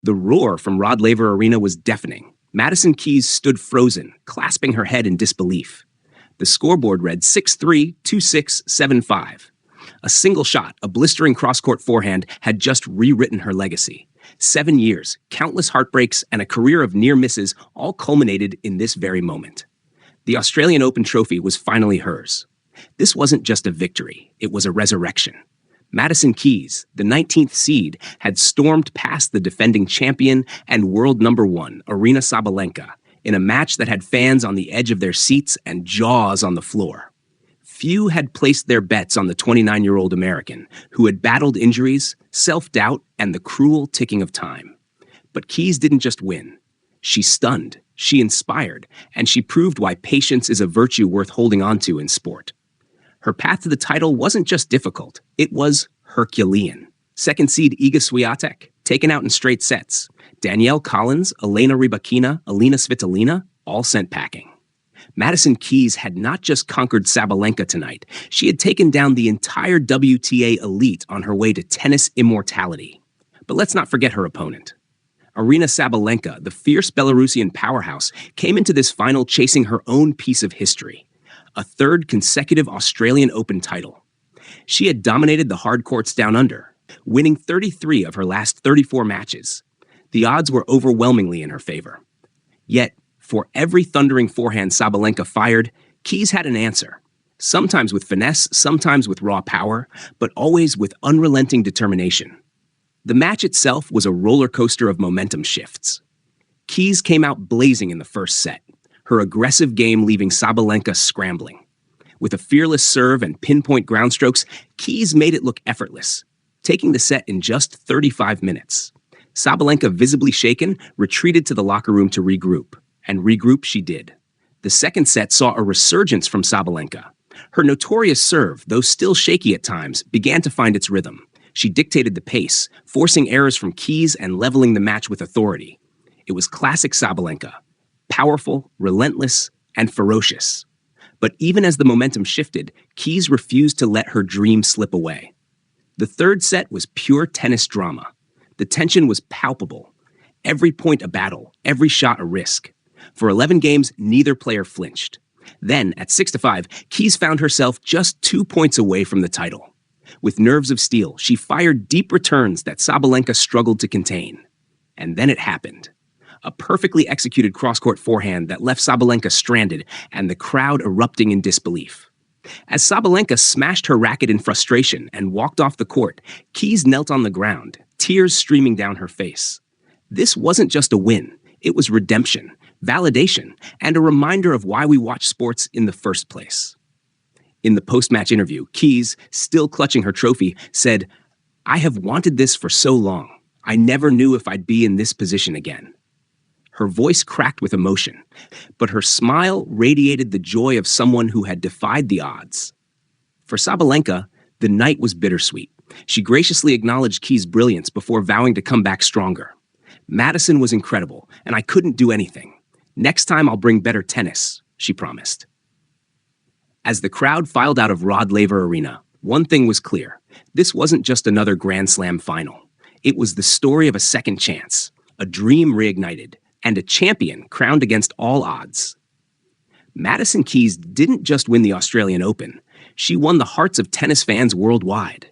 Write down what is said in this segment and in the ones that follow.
The roar from Rod Laver Arena was deafening. Madison Keys stood frozen, clasping her head in disbelief. The scoreboard read 6-3, 2-6, 7-5. A single shot, a blistering cross-court forehand, had just rewritten her legacy. 7 years, countless heartbreaks, and a career of near misses all culminated in this very moment. The Australian Open trophy was finally hers. This wasn't just a victory, it was a resurrection. Madison Keys, the 19th seed, had stormed past the defending champion and world number 1, Aryna Sabalenka, in a match that had fans on the edge of their seats and jaws on the floor. Few had placed their bets on the 29-year-old American, who had battled injuries, self-doubt, and the cruel ticking of time. But Keys didn't just win. She stunned, she inspired, and she proved why patience is a virtue worth holding on to in sport. Her path to the title wasn't just difficult, it was Herculean. Second seed Iga Swiatek, taken out in straight sets. Danielle Collins, Elena Rybakina, Alina Svitolina, all sent packing. Madison Keys had not just conquered Sabalenka tonight, she had taken down the entire WTA elite on her way to tennis immortality. But let's not forget her opponent. Aryna Sabalenka, the fierce Belarusian powerhouse, came into this final chasing her own piece of history. A third consecutive Australian Open title. She had dominated the hard courts down under, winning 33 of her last 34 matches. The odds were overwhelmingly in her favor. Yet, for every thundering forehand Sabalenka fired, Keys had an answer. Sometimes with finesse, sometimes with raw power, but always with unrelenting determination. The match itself was a roller coaster of momentum shifts. Keys came out blazing in the first set, her aggressive game leaving Sabalenka scrambling. With a fearless serve and pinpoint ground strokes, Keys made it look effortless, taking the set in just 35 minutes. Sabalenka, visibly shaken, retreated to the locker room to regroup, and regroup she did. The second set saw a resurgence from Sabalenka. Her notorious serve, though still shaky at times, began to find its rhythm. She dictated the pace, forcing errors from Keys and leveling the match with authority. It was classic Sabalenka. Powerful, relentless, and ferocious. But even as the momentum shifted, Keys refused to let her dream slip away. The third set was pure tennis drama. The tension was palpable. Every point a battle, every shot a risk. For 11 games, neither player flinched. Then, at 6-5, Keys found herself just 2 points away from the title. With nerves of steel, she fired deep returns that Sabalenka struggled to contain. And then it happened. A perfectly executed cross-court forehand that left Sabalenka stranded and the crowd erupting in disbelief. As Sabalenka smashed her racket in frustration and walked off the court, Keys knelt on the ground, tears streaming down her face. This wasn't just a win, it was redemption, validation, and a reminder of why we watch sports in the first place. In the post-match interview, Keys, still clutching her trophy, said, "I have wanted this for so long. I never knew if I'd be in this position again." Her voice cracked with emotion, but her smile radiated the joy of someone who had defied the odds. For Sabalenka, the night was bittersweet. She graciously acknowledged Keys' brilliance before vowing to come back stronger. "Madison was incredible, and I couldn't do anything. Next time I'll bring better tennis," she promised. As the crowd filed out of Rod Laver Arena, one thing was clear. This wasn't just another Grand Slam final. It was the story of a second chance, a dream reignited, and a champion crowned against all odds. Madison Keys didn't just win the Australian Open, she won the hearts of tennis fans worldwide.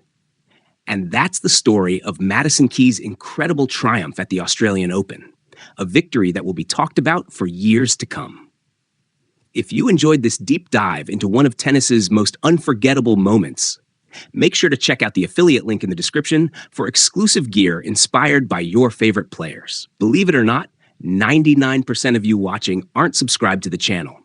And that's the story of Madison Keys' incredible triumph at the Australian Open, a victory that will be talked about for years to come. If you enjoyed this deep dive into one of tennis's most unforgettable moments, make sure to check out the affiliate link in the description for exclusive gear inspired by your favorite players. Believe it or not, 99% of you watching aren't subscribed to the channel.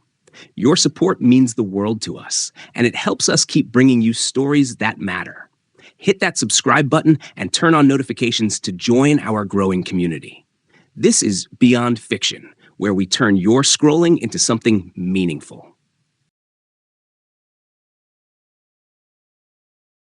Your support means the world to us, and it helps us keep bringing you stories that matter. Hit that subscribe button and turn on notifications to join our growing community. This is Beyond Fiction, where we turn your scrolling into something meaningful.